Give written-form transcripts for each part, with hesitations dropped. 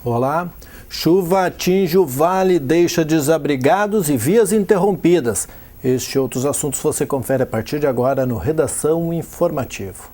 Olá, chuva atinge o vale, deixa desabrigados e vias interrompidas. Este e outros assuntos você confere a partir de agora no Redação Informativo.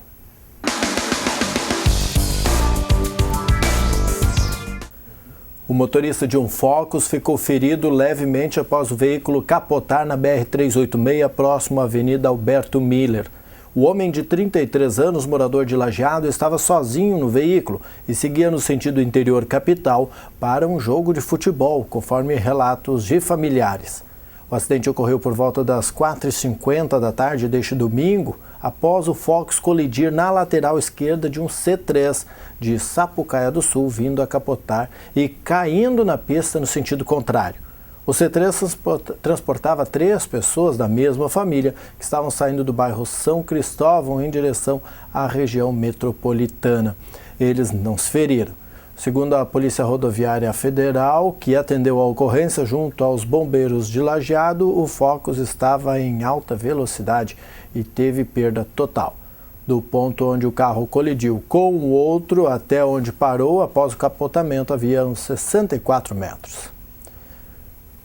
O motorista de um Focus ficou ferido levemente após o veículo capotar na BR-386, próximo à Avenida Alberto Miller. O homem de 33 anos, morador de Lajeado, estava sozinho no veículo e seguia no sentido interior capital para um jogo de futebol, conforme relatos de familiares. O acidente ocorreu por volta das 4h50 da tarde deste domingo, após o Focus colidir na lateral esquerda de um C3 de Sapucaia do Sul, vindo a capotar e caindo na pista no sentido contrário. O C3 transportava 3 pessoas da mesma família que estavam saindo do bairro São Cristóvão em direção à região metropolitana. Eles não se feriram. Segundo a Polícia Rodoviária Federal, que atendeu a ocorrência junto aos bombeiros de Lajeado, o Focus estava em alta velocidade e teve perda total. Do ponto onde o carro colidiu com o outro até onde parou após o capotamento havia uns 64 metros.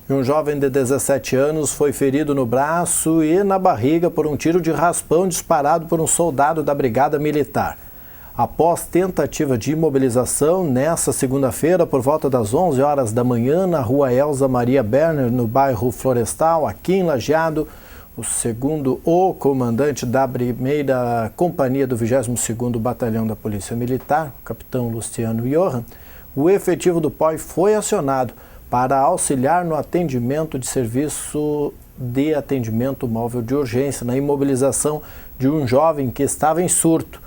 E um jovem de 17 anos foi ferido no braço e na barriga por um tiro de raspão disparado por um soldado da Brigada Militar. Após tentativa de imobilização, nesta segunda-feira, por volta das 11 horas da manhã, na rua Elza Maria Berner, no bairro Florestal, aqui em Lajeado, o segundo comandante da primeira companhia do 22º Batalhão da Polícia Militar, o capitão Luciano Johan, o efetivo do POI foi acionado para auxiliar no atendimento de serviço de atendimento móvel de urgência, na imobilização de um jovem que estava em surto.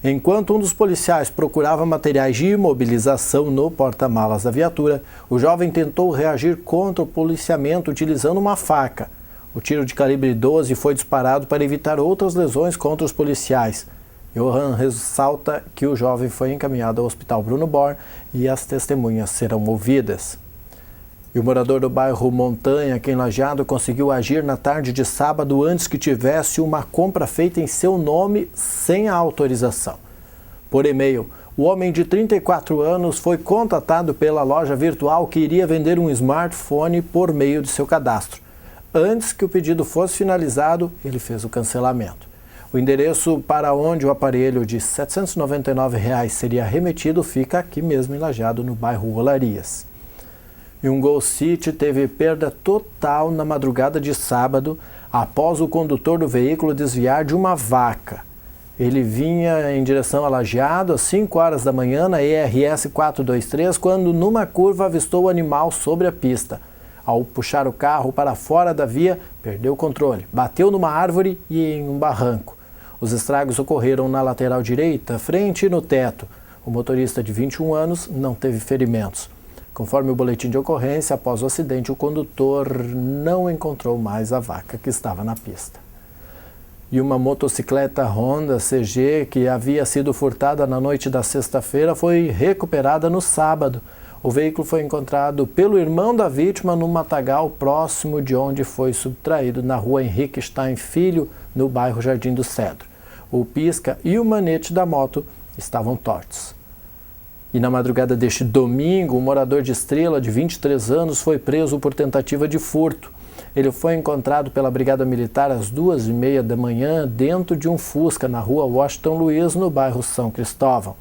Enquanto um dos policiais procurava materiais de imobilização no porta-malas da viatura, o jovem tentou reagir contra o policiamento utilizando uma faca. O tiro de calibre 12 foi disparado para evitar outras lesões contra os policiais. Johan ressalta que o jovem foi encaminhado ao Hospital Bruno Bor e as testemunhas serão ouvidas. E o morador do bairro Montanha, aqui em Lajeado, conseguiu agir na tarde de sábado antes que tivesse uma compra feita em seu nome sem a autorização. Por e-mail, o homem de 34 anos foi contatado pela loja virtual que iria vender um smartphone por meio de seu cadastro. Antes que o pedido fosse finalizado, ele fez o cancelamento. O endereço para onde o aparelho de R$ 799 seria remetido fica aqui mesmo em Lajeado, no bairro Olarias. E um Gol City teve perda total na madrugada de sábado após o condutor do veículo desviar de uma vaca. Ele vinha em direção a Lajeado às 5 horas da manhã na ERS 423 quando numa curva avistou o animal sobre a pista. Ao puxar o carro para fora da via, perdeu o controle, bateu numa árvore e em um barranco. Os estragos ocorreram na lateral direita, frente e no teto. O motorista de 21 anos não teve ferimentos. Conforme o boletim de ocorrência, após o acidente, o condutor não encontrou mais a vaca que estava na pista. E uma motocicleta Honda CG que havia sido furtada na noite da sexta-feira foi recuperada no sábado. O veículo foi encontrado pelo irmão da vítima no matagal próximo de onde foi subtraído na rua Henrique Stein Filho, no bairro Jardim do Cedro. O pisca e o manete da moto estavam tortos. E na madrugada deste domingo, um morador de Estrela, de 23 anos, foi preso por tentativa de furto. Ele foi encontrado pela Brigada Militar às 2h30 da manhã dentro de um Fusca na rua Washington Luiz, no bairro São Cristóvão.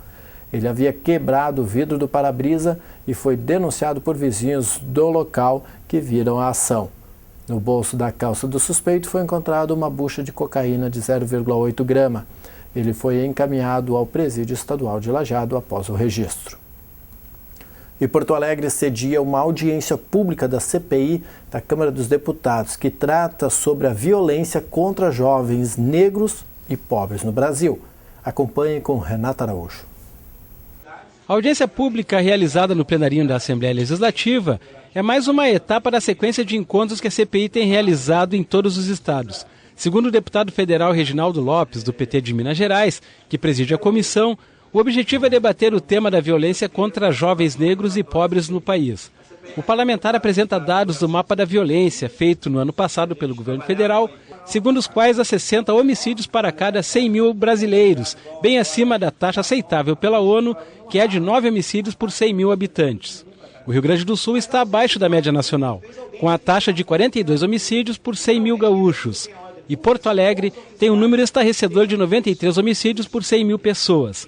Ele havia quebrado o vidro do para-brisa e foi denunciado por vizinhos do local que viram a ação. No bolso da calça do suspeito foi encontrada uma bucha de cocaína de 0,8 grama. Ele foi encaminhado ao Presídio Estadual de Lajeado após o registro. E Porto Alegre cedia uma audiência pública da CPI da Câmara dos Deputados, que trata sobre a violência contra jovens negros e pobres no Brasil. Acompanhe com Renata Araújo. A audiência pública realizada no plenarinho da Assembleia Legislativa é mais uma etapa da sequência de encontros que a CPI tem realizado em todos os estados. Segundo o deputado federal Reginaldo Lopes, do PT de Minas Gerais, que preside a comissão, O objetivo é debater o tema da violência contra jovens negros e pobres no país. O parlamentar apresenta dados do mapa da violência, feito no ano passado pelo governo federal, segundo os quais há 60 homicídios para cada 100 mil brasileiros, bem acima da taxa aceitável pela ONU, que é de 9 homicídios por 100 mil habitantes. O Rio Grande do Sul está abaixo da média nacional, com a taxa de 42 homicídios por 100 mil gaúchos. E Porto Alegre tem um número estarrecedor de 93 homicídios por 100 mil pessoas.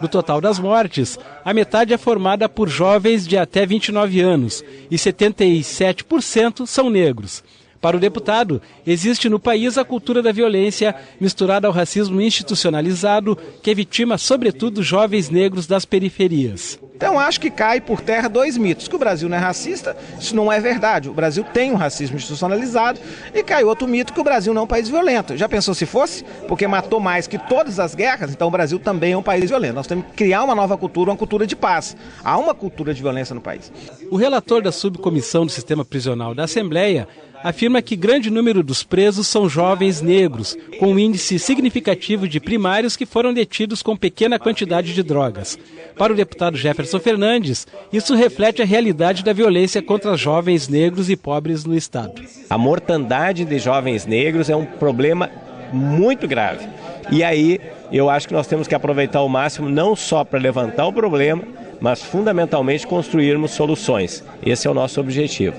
Do total das mortes, a metade é formada por jovens de até 29 anos e 77% são negros. Para o deputado, existe no país a cultura da violência misturada ao racismo institucionalizado que vitima, sobretudo, jovens negros das periferias. Então acho que cai por terra dois mitos, que o Brasil não é racista, isso não é verdade. O Brasil tem um racismo institucionalizado e cai outro mito que o Brasil não é um país violento. Já pensou se fosse? Porque matou mais que todas as guerras, então o Brasil também é um país violento. Nós temos que criar uma nova cultura, uma cultura de paz. Há uma cultura de violência no país. O relator da subcomissão do sistema prisional da Assembleia afirma que grande número dos presos são jovens negros, com um índice significativo de primários que foram detidos com pequena quantidade de drogas. Para o deputado Jefferson Fernandes, isso reflete a realidade da violência contra jovens negros e pobres no Estado. A mortandade de jovens negros é um problema muito grave. E aí eu acho que nós temos que aproveitar ao máximo não só para levantar o problema, mas fundamentalmente construirmos soluções. Esse é o nosso objetivo.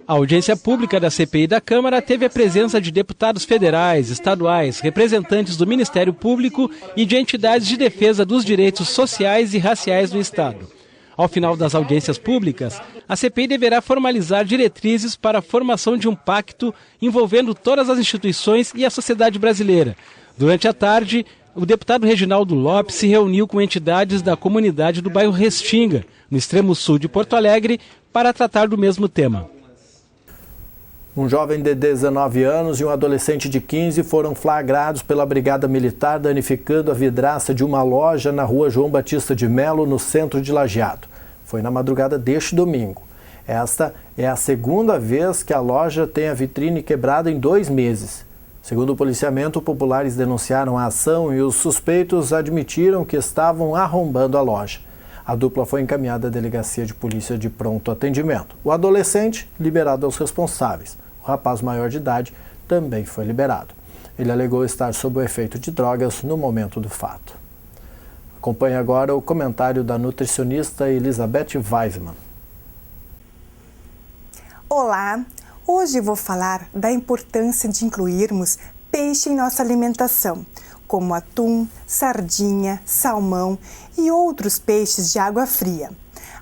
A audiência pública da CPI da Câmara teve a presença de deputados federais, estaduais, representantes do Ministério Público e de entidades de defesa dos direitos sociais e raciais do Estado. Ao final das audiências públicas, a CPI deverá formalizar diretrizes para a formação de um pacto envolvendo todas as instituições e a sociedade brasileira. Durante a tarde, o deputado Reginaldo Lopes se reuniu com entidades da comunidade do bairro Restinga, no extremo sul de Porto Alegre, para tratar do mesmo tema. Um jovem de 19 anos e um adolescente de 15 foram flagrados pela Brigada Militar danificando a vidraça de uma loja na rua João Batista de Melo, no centro de Lajeado. Foi na madrugada deste domingo. Esta é a segunda vez que a loja tem a vitrine quebrada em 2 meses. Segundo o policiamento, populares denunciaram a ação e os suspeitos admitiram que estavam arrombando a loja. A dupla foi encaminhada à delegacia de polícia de pronto atendimento. O adolescente, liberado aos responsáveis. O rapaz maior de idade também foi liberado. Ele alegou estar sob o efeito de drogas no momento do fato. Acompanhe agora o comentário da nutricionista Elizabeth Weisman. Olá, hoje vou falar da importância de incluirmos peixe em nossa alimentação, como atum, sardinha, salmão e outros peixes de água fria.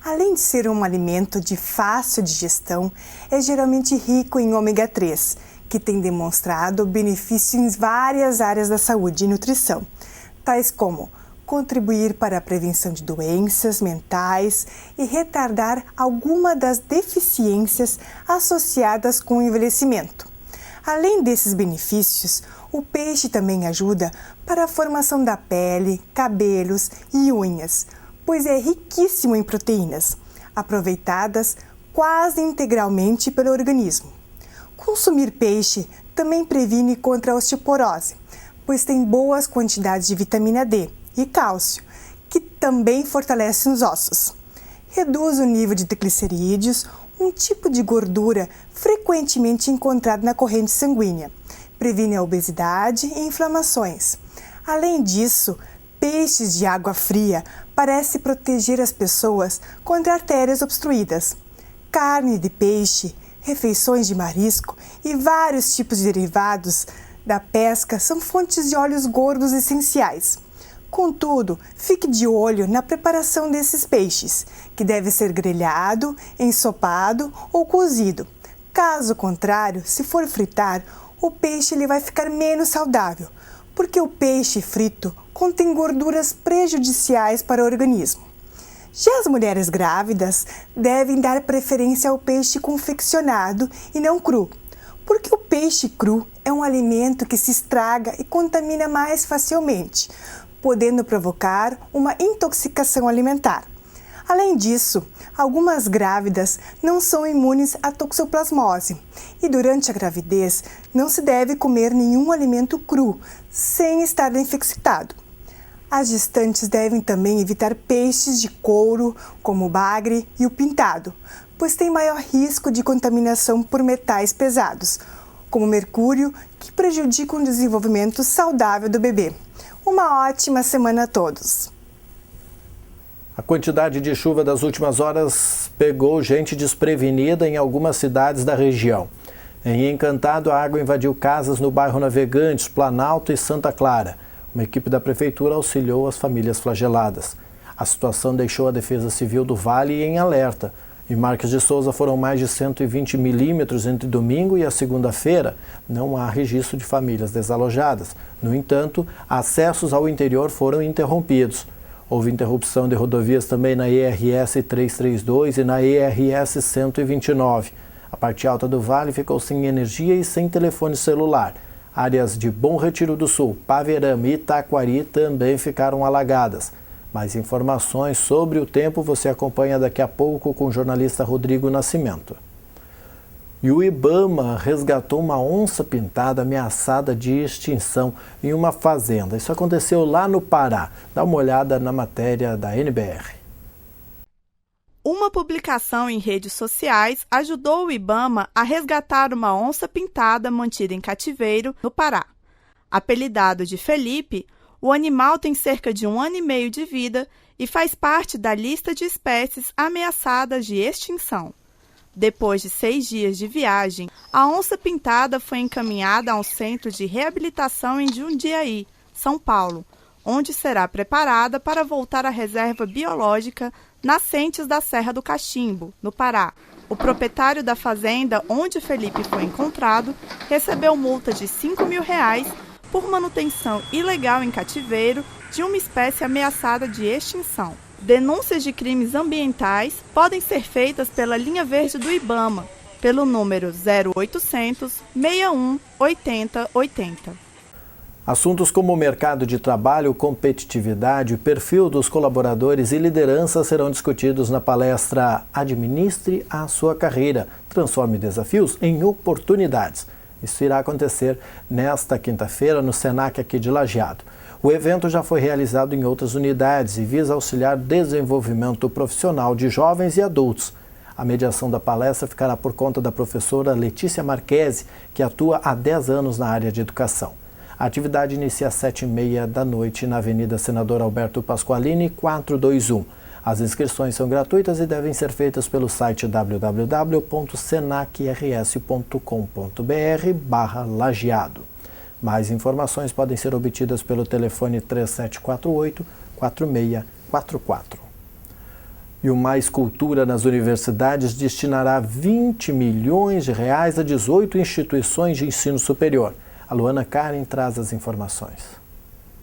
Além de ser um alimento de fácil digestão, é geralmente rico em ômega 3, que tem demonstrado benefícios em várias áreas da saúde e nutrição, tais como contribuir para a prevenção de doenças mentais e retardar alguma das deficiências associadas com o envelhecimento. Além desses benefícios, o peixe também ajuda para a formação da pele, cabelos e unhas, pois é riquíssimo em proteínas, aproveitadas quase integralmente pelo organismo. Consumir peixe também previne contra a osteoporose, pois tem boas quantidades de vitamina D e cálcio, que também fortalecem os ossos. Reduz o nível de triglicerídeos, um tipo de gordura frequentemente encontrado na corrente sanguínea. Previne a obesidade e inflamações. Além disso, peixes de água fria parecem proteger as pessoas contra artérias obstruídas. Carne de peixe, refeições de marisco e vários tipos de derivados da pesca são fontes de óleos gordos essenciais. Contudo, fique de olho na preparação desses peixes, que deve ser grelhado, ensopado ou cozido. Caso contrário, se for fritar, o peixe ele vai ficar menos saudável, porque o peixe frito contém gorduras prejudiciais para o organismo. Já as mulheres grávidas devem dar preferência ao peixe confeccionado e não cru, porque o peixe cru é um alimento que se estraga e contamina mais facilmente, podendo provocar uma intoxicação alimentar. Além disso, algumas grávidas não são imunes à toxoplasmose e durante a gravidez não se deve comer nenhum alimento cru sem estar infectado. As gestantes devem também evitar peixes de couro, como o bagre e o pintado, pois tem maior risco de contaminação por metais pesados, como o mercúrio, que prejudica o desenvolvimento saudável do bebê. Uma ótima semana a todos! A quantidade de chuva das últimas horas pegou gente desprevenida em algumas cidades da região. Em Encantado, a água invadiu casas no bairro Navegantes, Planalto e Santa Clara. Uma equipe da prefeitura auxiliou as famílias flageladas. A situação deixou a Defesa Civil do Vale em alerta. Em Marques de Souza foram mais de 120 milímetros entre domingo e a segunda-feira. Não há registro de famílias desalojadas. No entanto, acessos ao interior foram interrompidos. Houve interrupção de rodovias também na ERS 332 e na ERS 129. A parte alta do Vale ficou sem energia e sem telefone celular. Áreas de Bom Retiro do Sul, Paverama e Itaquari também ficaram alagadas. Mais informações sobre o tempo você acompanha daqui a pouco com o jornalista Rodrigo Nascimento. E o IBAMA resgatou uma onça-pintada ameaçada de extinção em uma fazenda. Isso aconteceu lá no Pará. Dá uma olhada na matéria da NBR. Uma publicação em redes sociais ajudou o IBAMA a resgatar uma onça-pintada mantida em cativeiro no Pará. Apelidado de Felipe, o animal tem cerca de 1 ano e meio de vida e faz parte da lista de espécies ameaçadas de extinção. Depois de 6 dias de viagem, a onça-pintada foi encaminhada a um centro de reabilitação em Jundiaí, São Paulo, onde será preparada para voltar à reserva biológica Nascentes da Serra do Cachimbo, no Pará. O proprietário da fazenda onde Felipe foi encontrado recebeu multa de R$5.000 por manutenção ilegal em cativeiro de uma espécie ameaçada de extinção. Denúncias de crimes ambientais podem ser feitas pela linha verde do IBAMA, pelo número 0800 61 80 80. Assuntos como o mercado de trabalho, competitividade, perfil dos colaboradores e liderança serão discutidos na palestra Administre a Sua Carreira, Transforme Desafios em Oportunidades. Isso irá acontecer nesta quinta-feira no Senac aqui de Lajeado. O evento já foi realizado em outras unidades e visa auxiliar desenvolvimento profissional de jovens e adultos. A mediação da palestra ficará por conta da professora Letícia Marquesi, que atua há 10 anos na área de educação. A atividade inicia às 7h30 da noite na Avenida Senador Alberto Pasqualini, 421. As inscrições são gratuitas e devem ser feitas pelo site www.senacrs.com.br/lajeado. Mais informações podem ser obtidas pelo telefone 3748-4644. E o Mais Cultura nas Universidades destinará R$20 milhões a 18 instituições de ensino superior. A Luana Karen traz as informações.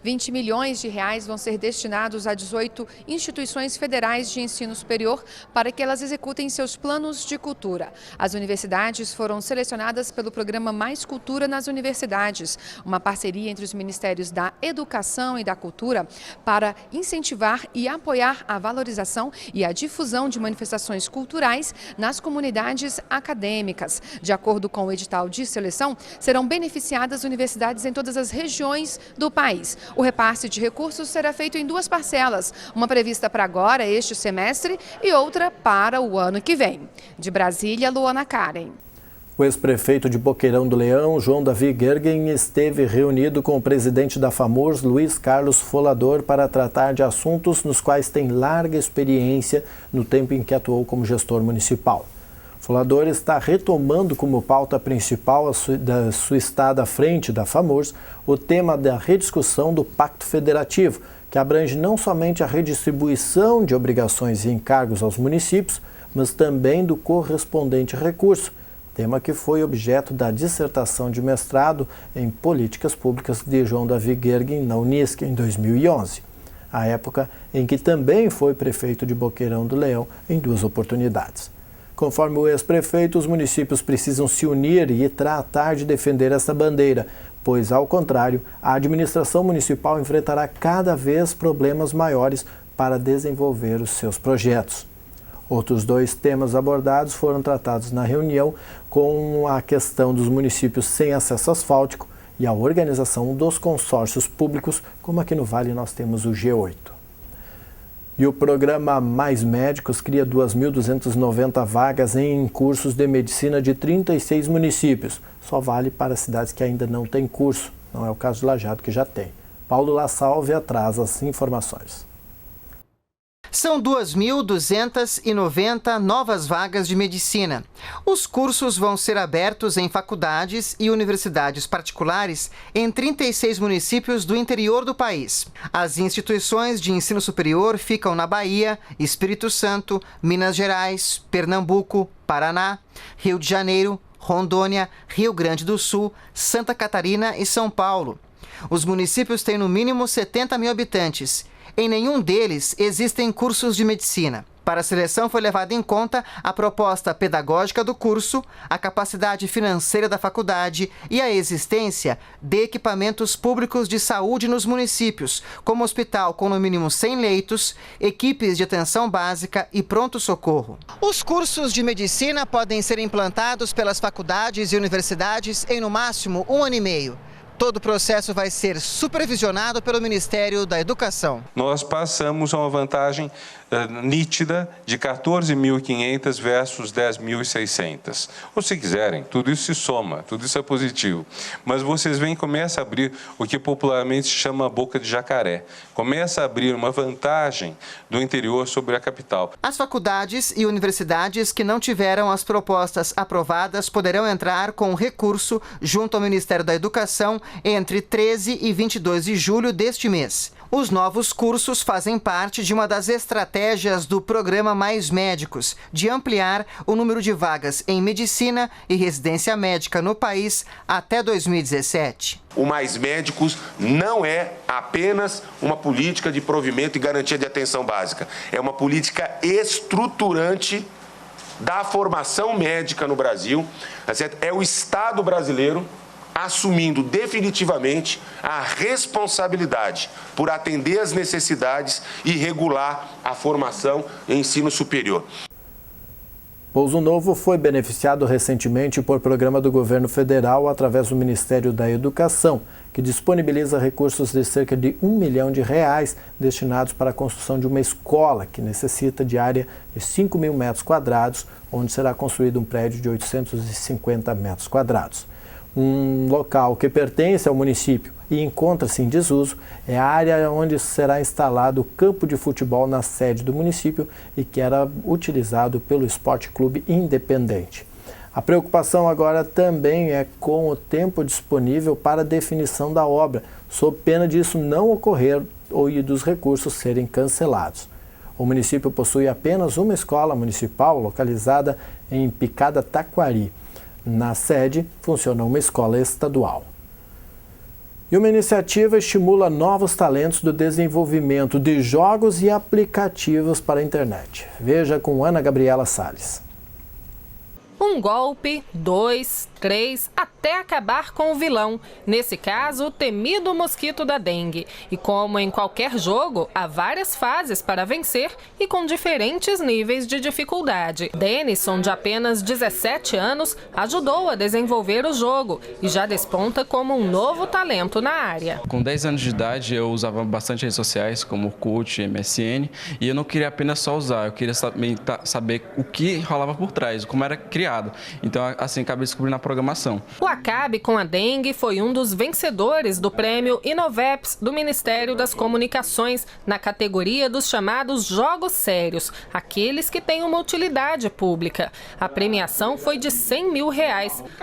R$20 milhões vão ser destinados a 18 instituições federais de ensino superior para que elas executem seus planos de cultura. As universidades foram selecionadas pelo programa Mais Cultura nas Universidades, uma parceria entre os Ministérios da Educação e da Cultura para incentivar e apoiar a valorização e a difusão de manifestações culturais nas comunidades acadêmicas. De acordo com o edital de seleção, serão beneficiadas universidades em todas as regiões do país. O repasse de recursos será feito em 2 parcelas, uma prevista para agora, este semestre, e outra para o ano que vem. De Brasília, Luana Karen. O ex-prefeito de Boqueirão do Leão, João Davi Gergen, esteve reunido com o presidente da FAMURS, Luiz Carlos Folador, para tratar de assuntos nos quais tem larga experiência no tempo em que atuou como gestor municipal. Folador está retomando como pauta principal da sua estada à frente da FAMURS o tema da rediscussão do Pacto Federativo, que abrange não somente a redistribuição de obrigações e encargos aos municípios, mas também do correspondente recurso, tema que foi objeto da dissertação de mestrado em Políticas Públicas de João Davi Gergen na Unisc em 2011, a época em que também foi prefeito de Boqueirão do Leão em 2 oportunidades. Conforme o ex-prefeito, os municípios precisam se unir e tratar de defender essa bandeira, pois, ao contrário, a administração municipal enfrentará cada vez problemas maiores para desenvolver os seus projetos. Outros 2 temas abordados foram tratados na reunião, com a questão dos municípios sem acesso asfáltico e a organização dos consórcios públicos, como aqui no Vale nós temos o G8. E o programa Mais Médicos cria 2.290 vagas em cursos de medicina de 36 municípios. Só vale para cidades que ainda não têm curso. Não é o caso de Lajeado, que já tem. Paulo La Salve traz as informações. São 2.290 novas vagas de medicina. Os cursos vão ser abertos em faculdades e universidades particulares em 36 municípios do interior do país. As instituições de ensino superior ficam na Bahia, Espírito Santo, Minas Gerais, Pernambuco, Paraná, Rio de Janeiro, Rondônia, Rio Grande do Sul, Santa Catarina e São Paulo. Os municípios têm no mínimo 70 mil habitantes. Em nenhum deles existem cursos de medicina. Para a seleção foi levada em conta a proposta pedagógica do curso, a capacidade financeira da faculdade e a existência de equipamentos públicos de saúde nos municípios, como hospital com no mínimo 100 leitos, equipes de atenção básica e pronto-socorro. Os cursos de medicina podem ser implantados pelas faculdades e universidades em no máximo 1 ano e meio. Todo o processo vai ser supervisionado pelo Ministério da Educação. Nós passamos a uma vantagem nítida de 14.500 versus 10.600. Ou se quiserem, tudo isso se soma, tudo isso é positivo. Mas vocês veem, começa a abrir o que popularmente se chama a boca de jacaré. Começa a abrir uma vantagem do interior sobre a capital. As faculdades e universidades que não tiveram as propostas aprovadas poderão entrar com recurso junto ao Ministério da Educação entre 13 e 22 de julho deste mês. Os novos cursos fazem parte de uma das estratégias do programa Mais Médicos, de ampliar o número de vagas em medicina e residência médica no país até 2017. O Mais Médicos não é apenas uma política de provimento e garantia de atenção básica. É uma política estruturante da formação médica no Brasil. É o Estado brasileiro assumindo definitivamente a responsabilidade por atender às necessidades e regular a formação em ensino superior. Pouso Novo foi beneficiado recentemente por programa do governo federal através do Ministério da Educação, que disponibiliza recursos de cerca de R$1 milhão destinados para a construção de uma escola que necessita de área de 5.000 metros quadrados, onde será construído um prédio de 850 metros quadrados. Um local que pertence ao município e encontra-se em desuso é a área onde será instalado o campo de futebol na sede do município e que era utilizado pelo Esporte Clube Independente. A preocupação agora também é com o tempo disponível para a definição da obra, sob pena disso não ocorrer ou dos recursos serem cancelados. O município possui apenas uma escola municipal localizada em Picada Taquari. Na sede, funciona uma escola estadual. E uma iniciativa estimula novos talentos do desenvolvimento de jogos e aplicativos para a internet. Veja com Ana Gabriela Salles. Um golpe, 2, 3, até acabar com o vilão. Nesse caso, o temido mosquito da dengue. E como em qualquer jogo, há várias fases para vencer e com diferentes níveis de dificuldade. Denison, de apenas 17 anos, ajudou a desenvolver o jogo e já desponta como um novo talento na área. Com 10 anos de idade, eu usava bastante redes sociais, como Orkut, MSN, e eu não queria apenas só usar, eu queria saber o que rolava por trás, como era criado. Então, assim, acabei descobrindo a programação. O Acabe com a Dengue foi um dos vencedores do prêmio Inoveps do Ministério das Comunicações na categoria dos chamados jogos sérios, aqueles que têm uma utilidade pública. A premiação foi de R$100 mil.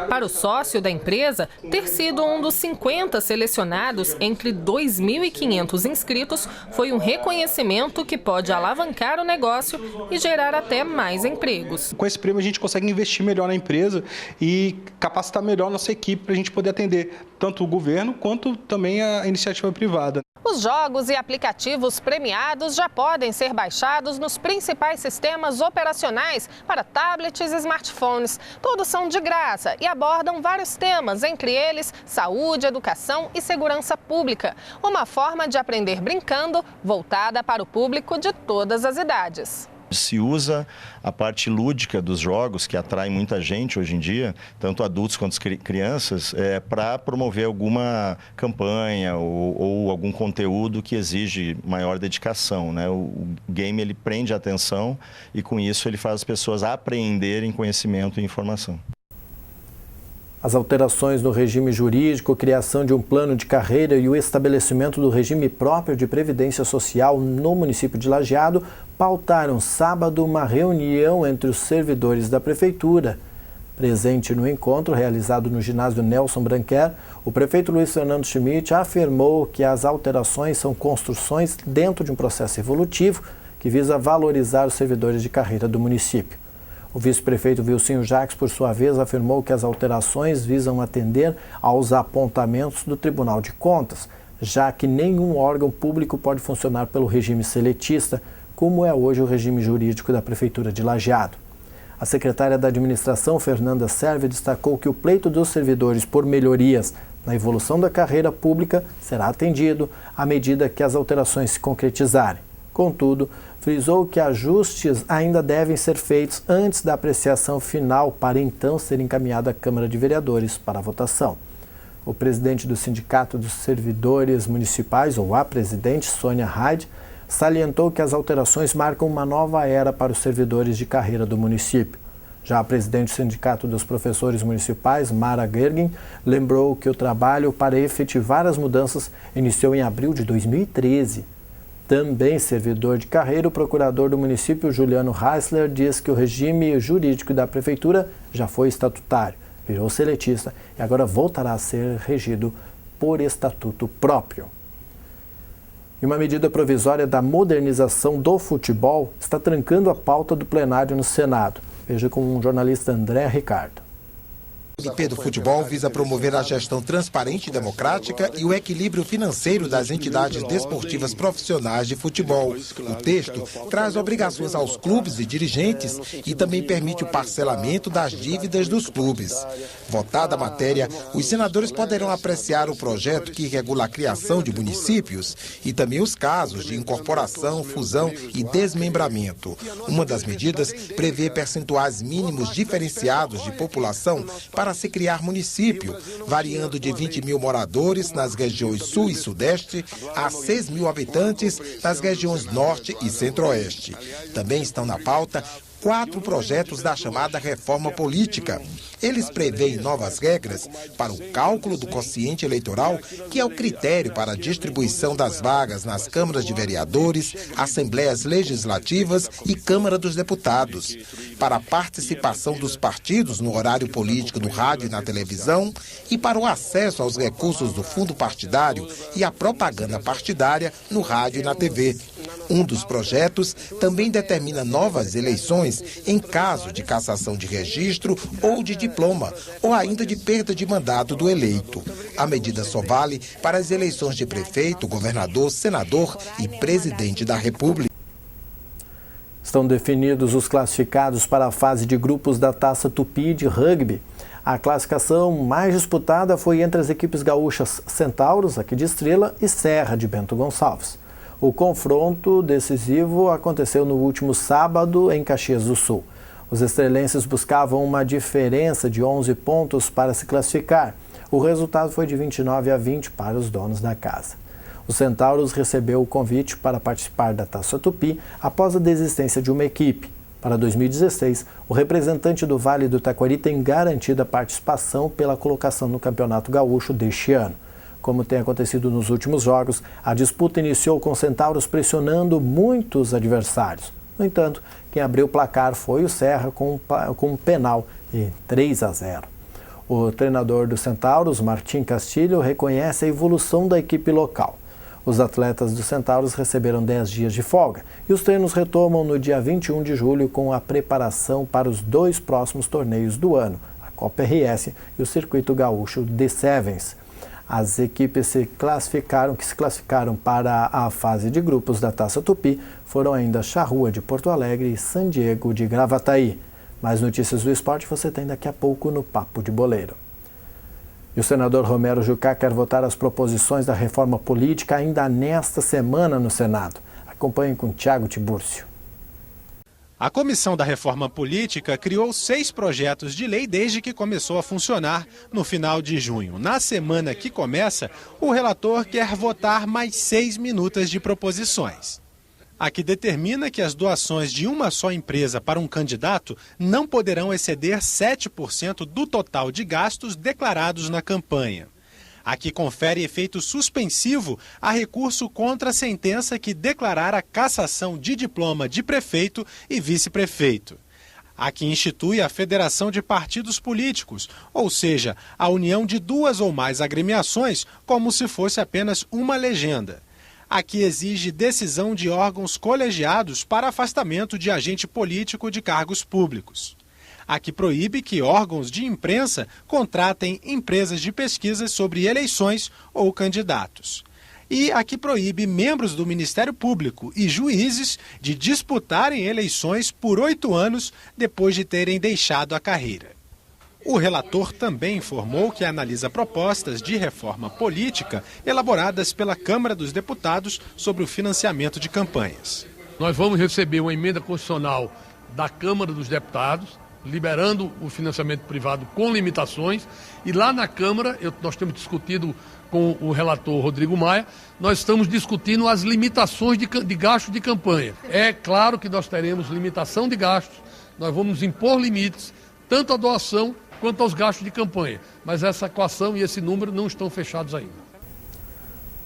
Para o sócio da empresa, ter sido um dos 50 selecionados entre 2.500 inscritos foi um reconhecimento que pode alavancar o negócio e gerar até mais empregos. Com esse prêmio a gente consegue investir melhor na empresa e capacitar melhor nossa equipe para a gente poder atender tanto o governo quanto também a iniciativa privada. Os jogos e aplicativos premiados já podem ser baixados nos principais sistemas operacionais para tablets e smartphones. Todos são de graça e abordam vários temas, entre eles saúde, educação e segurança pública. Uma forma de aprender brincando, voltada para o público de todas as idades. Se usa a parte lúdica dos jogos, que atrai muita gente hoje em dia, tanto adultos quanto crianças, para promover alguma campanha ou algum conteúdo que exige maior dedicação, né? O game ele prende a atenção e com isso ele faz as pessoas apreenderem conhecimento e informação. As alterações no regime jurídico, criação de um plano de carreira e o estabelecimento do regime próprio de previdência social no município de Lajeado pautaram sábado uma reunião entre os servidores da prefeitura. Presente no encontro realizado no ginásio Nelson Branquer, o prefeito Luiz Fernando Schmidt afirmou que as alterações são construções dentro de um processo evolutivo que visa valorizar os servidores de carreira do município. O vice-prefeito Vilcinho Jacques, por sua vez, afirmou que as alterações visam atender aos apontamentos do Tribunal de Contas, já que nenhum órgão público pode funcionar pelo regime seletista, como é hoje o regime jurídico da Prefeitura de Lajeado. A secretária da Administração, Fernanda Serve, destacou que o pleito dos servidores por melhorias na evolução da carreira pública será atendido à medida que as alterações se concretizarem. Contudo, frisou que ajustes ainda devem ser feitos antes da apreciação final para então ser encaminhada à Câmara de Vereadores para a votação. O presidente do Sindicato dos Servidores Municipais, ou a presidente, Sônia Hyde, salientou que as alterações marcam uma nova era para os servidores de carreira do município. Já a presidente do Sindicato dos Professores Municipais, Mara Gergen, lembrou que o trabalho para efetivar as mudanças iniciou em abril de 2013. Também servidor de carreira, o procurador do município, Juliano Heisler, diz que o regime jurídico da prefeitura já foi estatutário, virou seletista e agora voltará a ser regido por estatuto próprio. E uma medida provisória da modernização do futebol está trancando a pauta do plenário no Senado. Veja com o jornalista André Ricardo. O MP do futebol visa promover a gestão transparente e democrática e o equilíbrio financeiro das entidades desportivas profissionais de futebol. O texto traz obrigações aos clubes e dirigentes e também permite o parcelamento das dívidas dos clubes. Votada a matéria, os senadores poderão apreciar o projeto que regula a criação de municípios e também os casos de incorporação, fusão e desmembramento. Uma das medidas prevê percentuais mínimos diferenciados de população para se criar município, variando de 20 mil moradores nas regiões Sul e Sudeste a 6 mil habitantes nas regiões Norte e Centro-Oeste. Também estão na pauta 4 projetos da chamada reforma política. Eles preveem novas regras para o cálculo do quociente eleitoral, que é o critério para a distribuição das vagas nas câmaras de vereadores, assembleias legislativas e Câmara dos Deputados, para a participação dos partidos no horário político no rádio e na televisão e para o acesso aos recursos do fundo partidário e à propaganda partidária no rádio e na TV. Um dos projetos também determina novas eleições em caso de cassação de registro ou de diploma, ou ainda de perda de mandato do eleito. A medida só vale para as eleições de prefeito, governador, senador e presidente da República. Estão definidos os classificados para a fase de grupos da Taça Tupi de rugby. A classificação mais disputada foi entre as equipes gaúchas Centauros, aqui de Estrela, e Serra, de Bento Gonçalves. O confronto decisivo aconteceu no último sábado em Caxias do Sul. Os estrelenses buscavam uma diferença de 11 pontos para se classificar. O resultado foi de 29-20 para os donos da casa. O Centauros recebeu o convite para participar da Taça Tupi após a desistência de uma equipe. Para 2016, o representante do Vale do Taquari tem garantida a participação pela colocação no Campeonato Gaúcho deste ano. Como tem acontecido nos últimos jogos, a disputa iniciou com Centauros pressionando muitos adversários. No entanto, quem abriu o placar foi o Serra com um penal e 3-0. O treinador do Centauros, Martim Castilho, reconhece a evolução da equipe local. Os atletas do Centauros receberam 10 dias de folga e os treinos retomam no dia 21 de julho com a preparação para os 2 próximos torneios do ano, a Copa RS e o Circuito Gaúcho The Sevens. As equipes que se classificaram para a fase de grupos da Taça Tupi foram ainda Charrua de Porto Alegre e San Diego de Gravataí. Mais notícias do esporte você tem daqui a pouco no Papo de Boleiro. E o senador Romero Jucá quer votar as proposições da reforma política ainda nesta semana no Senado. Acompanhe com Tiago Tibúrcio. A Comissão da Reforma Política criou 6 projetos de lei desde que começou a funcionar no final de junho. Na semana que começa, o relator quer votar mais 6 minutas de proposições. A que determina que as doações de uma só empresa para um candidato não poderão exceder 7% do total de gastos declarados na campanha. A que confere efeito suspensivo a recurso contra a sentença que declarar a cassação de diploma de prefeito e vice-prefeito. A que institui a federação de partidos políticos, ou seja, a união de 2 ou mais agremiações, como se fosse apenas uma legenda. A que exige decisão de órgãos colegiados para afastamento de agente político de cargos públicos. A que proíbe que órgãos de imprensa contratem empresas de pesquisa sobre eleições ou candidatos. E a que proíbe membros do Ministério Público e juízes de disputarem eleições por 8 anos depois de terem deixado a carreira. O relator também informou que analisa propostas de reforma política elaboradas pela Câmara dos Deputados sobre o financiamento de campanhas. Nós vamos receber uma emenda constitucional da Câmara dos Deputados, liberando o financiamento privado com limitações, e lá na Câmara, nós temos discutido com o relator Rodrigo Maia, nós estamos discutindo as limitações de gastos de campanha. É claro que nós teremos limitação de gastos, nós vamos impor limites, tanto à doação quanto aos gastos de campanha, mas essa equação e esse número não estão fechados ainda.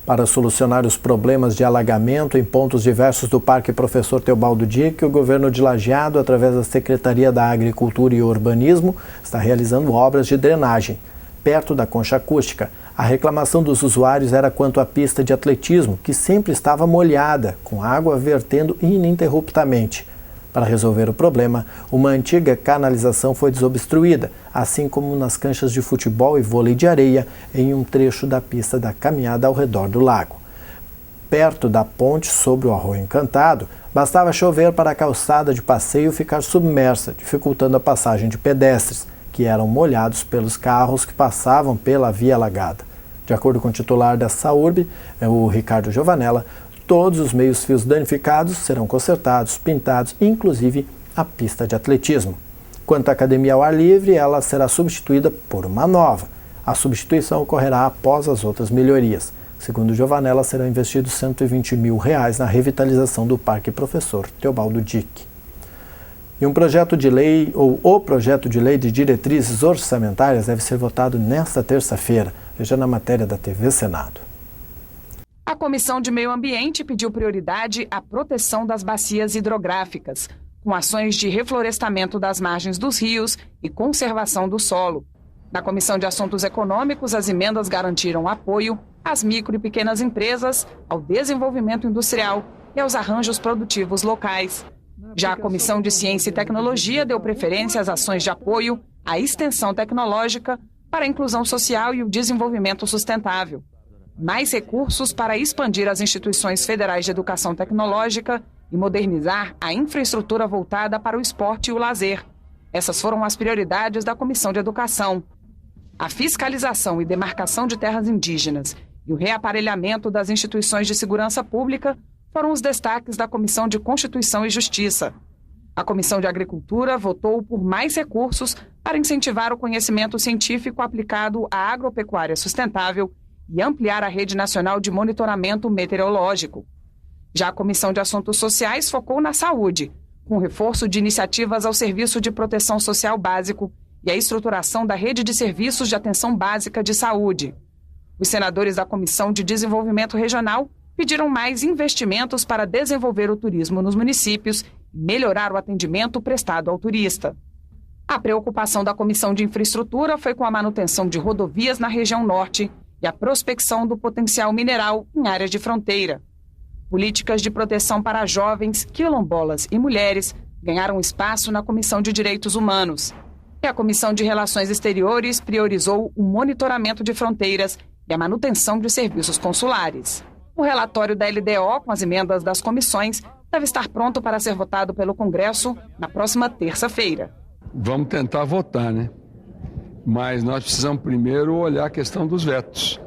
Para solucionar os problemas de alagamento em pontos diversos do Parque Professor Teobaldo Dick, o governo de Lajeado, através da Secretaria da Agricultura e Urbanismo, está realizando obras de drenagem. Perto da concha acústica, a reclamação dos usuários era quanto à pista de atletismo, que sempre estava molhada, com água vertendo ininterruptamente. Para resolver o problema, uma antiga canalização foi desobstruída, assim como nas canchas de futebol e vôlei de areia, em um trecho da pista da caminhada ao redor do lago. Perto da ponte sobre o Arroio Encantado, bastava chover para a calçada de passeio ficar submersa, dificultando a passagem de pedestres, que eram molhados pelos carros que passavam pela via alagada. De acordo com o titular da Saúrb, o Ricardo Giovanella, todos os meios-fios danificados serão consertados, pintados, inclusive a pista de atletismo. Quanto à academia ao ar livre, ela será substituída por uma nova. A substituição ocorrerá após as outras melhorias. Segundo Giovanella, serão investidos R$120 mil na revitalização do Parque Professor Teobaldo Dick. E o projeto de lei de diretrizes orçamentárias deve ser votado nesta terça-feira. Veja na matéria da TV Senado. A Comissão de Meio Ambiente pediu prioridade à proteção das bacias hidrográficas, com ações de reflorestamento das margens dos rios e conservação do solo. Na Comissão de Assuntos Econômicos, as emendas garantiram apoio às micro e pequenas empresas, ao desenvolvimento industrial e aos arranjos produtivos locais. Já a Comissão de Ciência e Tecnologia deu preferência às ações de apoio à extensão tecnológica para a inclusão social e o desenvolvimento sustentável. Mais recursos para expandir as instituições federais de educação tecnológica e modernizar a infraestrutura voltada para o esporte e o lazer. Essas foram as prioridades da Comissão de Educação. A fiscalização e demarcação de terras indígenas e o reaparelhamento das instituições de segurança pública foram os destaques da Comissão de Constituição e Justiça. A Comissão de Agricultura votou por mais recursos para incentivar o conhecimento científico aplicado à agropecuária sustentável e ampliar a rede nacional de monitoramento meteorológico. Já a Comissão de Assuntos Sociais focou na saúde, com reforço de iniciativas ao Serviço de Proteção Social Básico e a estruturação da rede de serviços de atenção básica de saúde. Os senadores da Comissão de Desenvolvimento Regional pediram mais investimentos para desenvolver o turismo nos municípios e melhorar o atendimento prestado ao turista. A preocupação da Comissão de Infraestrutura foi com a manutenção de rodovias na região norte e a prospecção do potencial mineral em áreas de fronteira. Políticas de proteção para jovens, quilombolas e mulheres ganharam espaço na Comissão de Direitos Humanos. E a Comissão de Relações Exteriores priorizou o monitoramento de fronteiras e a manutenção de serviços consulares. O relatório da LDO, com as emendas das comissões, deve estar pronto para ser votado pelo Congresso na próxima terça-feira. Vamos tentar votar, né? Mas nós precisamos primeiro olhar a questão dos vetos,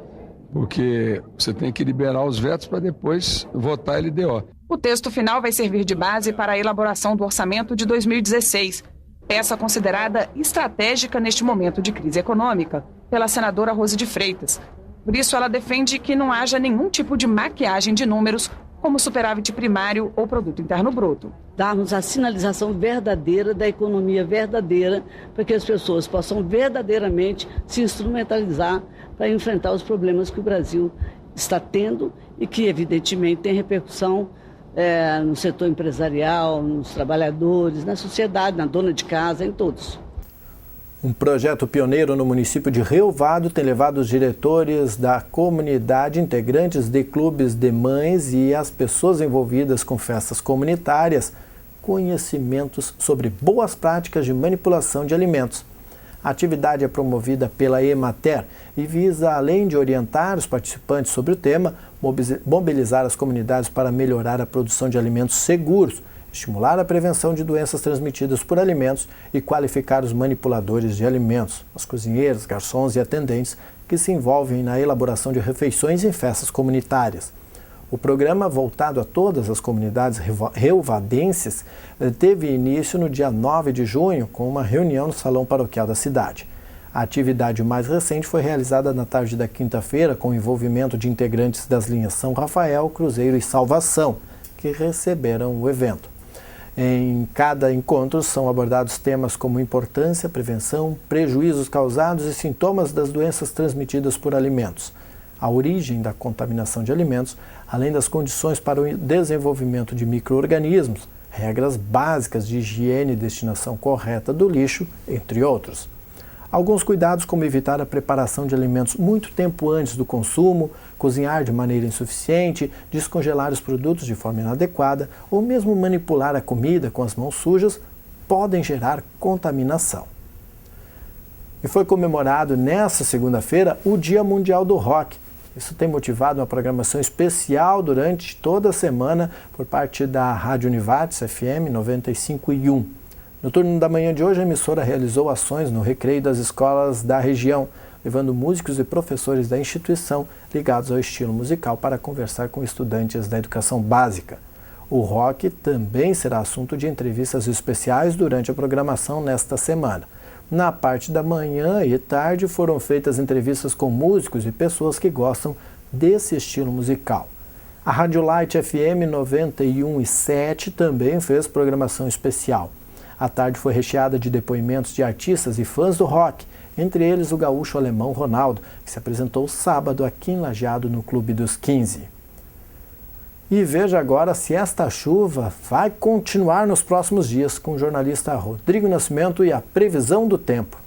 porque você tem que liberar os vetos para depois votar a LDO. O texto final vai servir de base para a elaboração do orçamento de 2016, peça considerada estratégica neste momento de crise econômica pela senadora Rose de Freitas. Por isso, ela defende que não haja nenhum tipo de maquiagem de números, como superávit primário ou produto interno bruto. Darmos a sinalização verdadeira da economia verdadeira, para que as pessoas possam verdadeiramente se instrumentalizar para enfrentar os problemas que o Brasil está tendo e que, evidentemente, tem repercussão no setor empresarial, nos trabalhadores, na sociedade, na dona de casa, em todos. Um projeto pioneiro no município de Rio Vado tem levado os diretores da comunidade, integrantes de clubes de mães e as pessoas envolvidas com festas comunitárias conhecimentos sobre boas práticas de manipulação de alimentos. A atividade é promovida pela Emater e visa, além de orientar os participantes sobre o tema, mobilizar as comunidades para melhorar a produção de alimentos seguros, estimular a prevenção de doenças transmitidas por alimentos e qualificar os manipuladores de alimentos, os cozinheiros, garçons e atendentes que se envolvem na elaboração de refeições em festas comunitárias. O programa, voltado a todas as comunidades riovadenses, teve início no dia 9 de junho, com uma reunião no Salão Paroquial da cidade. A atividade mais recente foi realizada na tarde da quinta-feira, com o envolvimento de integrantes das linhas São Rafael, Cruzeiro e Salvação, que receberam o evento. Em cada encontro são abordados temas como importância, prevenção, prejuízos causados e sintomas das doenças transmitidas por alimentos, a origem da contaminação de alimentos, além das condições para o desenvolvimento de micro-organismos, regras básicas de higiene e destinação correta do lixo, entre outros. Alguns cuidados, como evitar a preparação de alimentos muito tempo antes do consumo, cozinhar de maneira insuficiente, descongelar os produtos de forma inadequada ou mesmo manipular a comida com as mãos sujas, podem gerar contaminação. E foi comemorado nesta segunda-feira o Dia Mundial do Rock. Isso tem motivado uma programação especial durante toda a semana por parte da Rádio Univates FM 95.1. No turno da manhã de hoje, a emissora realizou ações no recreio das escolas da região, levando músicos e professores da instituição ligados ao estilo musical para conversar com estudantes da educação básica. O rock também será assunto de entrevistas especiais durante a programação nesta semana. Na parte da manhã e tarde foram feitas entrevistas com músicos e pessoas que gostam desse estilo musical. A Rádio Light FM 91.7 também fez programação especial. A tarde foi recheada de depoimentos de artistas e fãs do rock, entre eles o gaúcho alemão Ronaldo, que se apresentou sábado aqui em Lajeado no Clube dos 15. E veja agora se esta chuva vai continuar nos próximos dias, com o jornalista Rodrigo Nascimento e a previsão do tempo.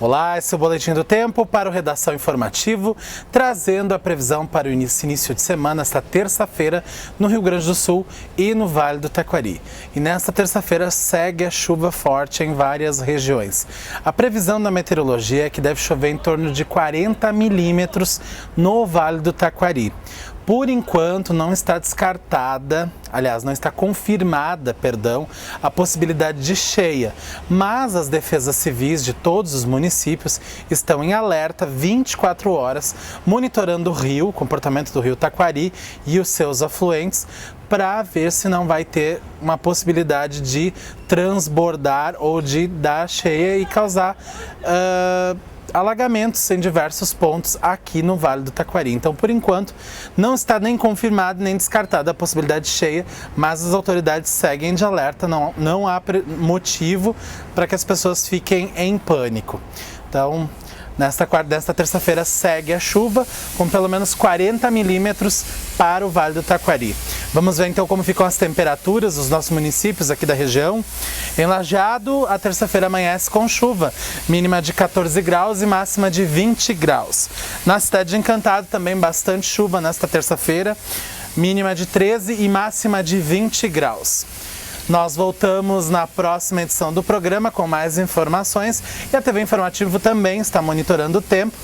Olá, esse é o Boletim do Tempo para o Redação Informativo, trazendo a previsão para o início de semana, esta terça-feira, no Rio Grande do Sul e no Vale do Taquari. E nesta terça-feira segue a chuva forte em várias regiões. A previsão da meteorologia é que deve chover em torno de 40 milímetros no Vale do Taquari. Por enquanto, não está confirmada, a possibilidade de cheia, mas as defesas civis de todos os municípios estão em alerta 24 horas, monitorando o comportamento do rio Taquari e os seus afluentes, para ver se não vai ter uma possibilidade de transbordar ou de dar cheia e causar alagamentos em diversos pontos aqui no Vale do Taquari. Então, por enquanto, não está nem confirmada nem descartada a possibilidade de cheia, mas as autoridades seguem de alerta, não há motivo para que as pessoas fiquem em pânico. Então, nesta terça-feira segue a chuva, com pelo menos 40 milímetros para o Vale do Taquari. Vamos ver então como ficam as temperaturas dos nossos municípios aqui da região. Em Lajeado, a terça-feira amanhece com chuva, mínima de 14 graus e máxima de 20 graus. Na cidade de Encantado também bastante chuva nesta terça-feira, mínima de 13 e máxima de 20 graus. Nós voltamos na próxima edição do programa com mais informações e a TV Informativo também está monitorando o tempo.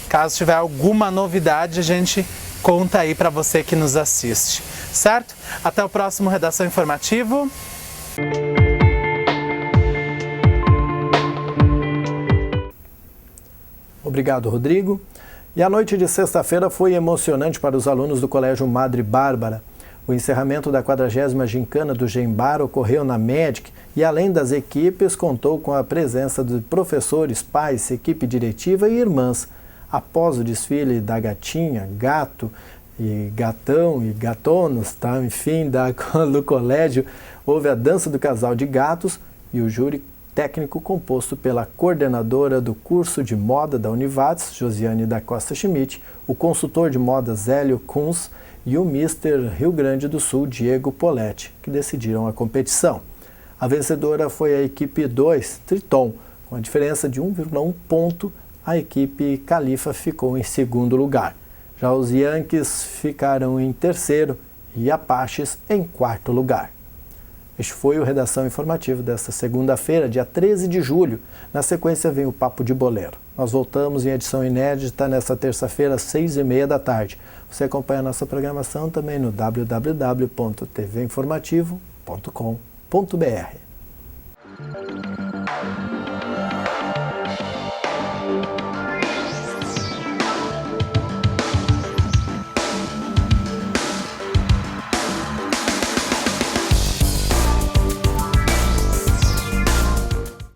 Caso tiver alguma novidade, a gente conta aí para você que nos assiste, certo? Até o próximo Redação Informativo. Obrigado, Rodrigo. E a noite de sexta-feira foi emocionante para os alunos do Colégio Madre Bárbara. O encerramento da 40ª gincana do Gembar ocorreu na MEDIC e, além das equipes, contou com a presença de professores, pais, equipe diretiva e irmãs. Após o desfile da gatinha, gato e gatão e gatonos, enfim, do colégio, houve a dança do casal de gatos e o júri técnico composto pela coordenadora do curso de moda da Univates, Josiane da Costa Schmidt, o consultor de moda Zélio Kunz e o Mister Rio Grande do Sul, Diego Poletti, que decidiram a competição. A vencedora foi a equipe 2, Triton. Com a diferença de 1,1 ponto, a equipe Califa ficou em segundo lugar. Já os Yankees ficaram em terceiro e Apaches em quarto lugar. Este foi o Redação Informativo desta segunda-feira, dia 13 de julho. Na sequência vem o Papo de Boleiro. Nós voltamos em edição inédita nesta terça-feira, às 6h30 da tarde. Você acompanha a nossa programação também no www.tvinformativo.com.br.